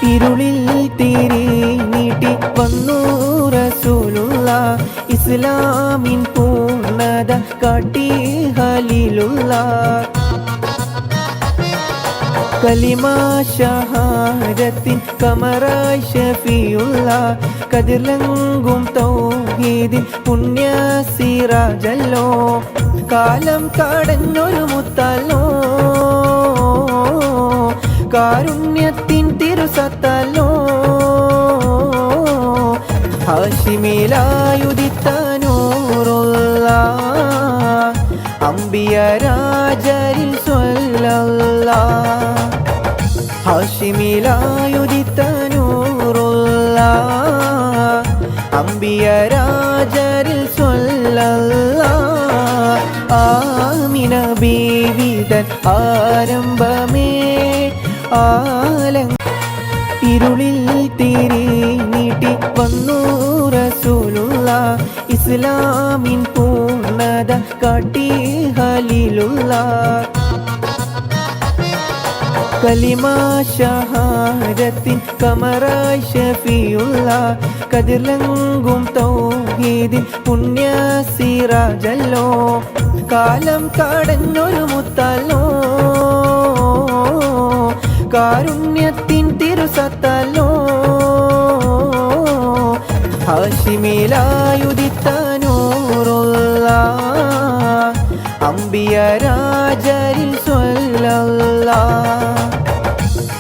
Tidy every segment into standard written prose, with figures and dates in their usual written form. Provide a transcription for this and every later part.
ഇരുളിൽ തിരി നീട്ടി വന്നു റസൂലുള്ള ഇസ്ലാമിൻ പൂർണ്ണത കാട്ടി ഖലീലുള്ള കലിമ ഷഹാദത്തിൻ കമറായി ഷഫിയുള്ള കതിർലങ്കും തൗഹീദിൻ പുണ്യ സിറാജല്ലോ കാലം കടഞ്ഞൊരു മുത്തല്ലോ കാരുണ്യത്തിൻ തിരുസത്തല്ലോ ഹാഷിമിലായുദിത്ത നൂറുള്ള അംബിയ രാജരിൽ സ്വല്ലല്ലാഹ് ഹാഷിമിലായുദിത്ത നൂറുള്ള അംബിയ രാജരിൽ സ്വല്ലല്ലാഹ് ആമിന ബീവിതൻ ആരംഭമേ ഇരുളിൽ തിരി നീട്ടി വന്നു റസൂലുള്ള ഇസ്ലാമിൻ പൂർണ്ണത കാട്ടി ഖലീലുള്ള കലിമ ഷഹാദത്തിൻ കമറായി ഷഫിയുള്ള കതിർലങ്കും തൗഹീദിൻ പുണ്യ സിറാജല്ലോ കാലം കടഞ്ഞൊരു മുത്തല്ലോ കാരുണ്യത്തിൻ തിരുസത്തല്ലോ ഹാഷിമിലായുദിത്ത നൂറുള്ള അംബിയ രാജരിൽ സ്വല്ലല്ലാഹ്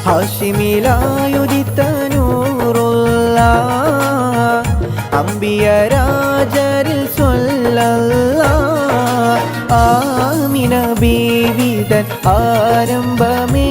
ഹാഷിമിലായുദിത്ത നൂറുള്ള അംബിയ രാജരിൽ സ്വല്ലല്ലാഹ് ആമിന ബീവിതൻ ആരംഭമേ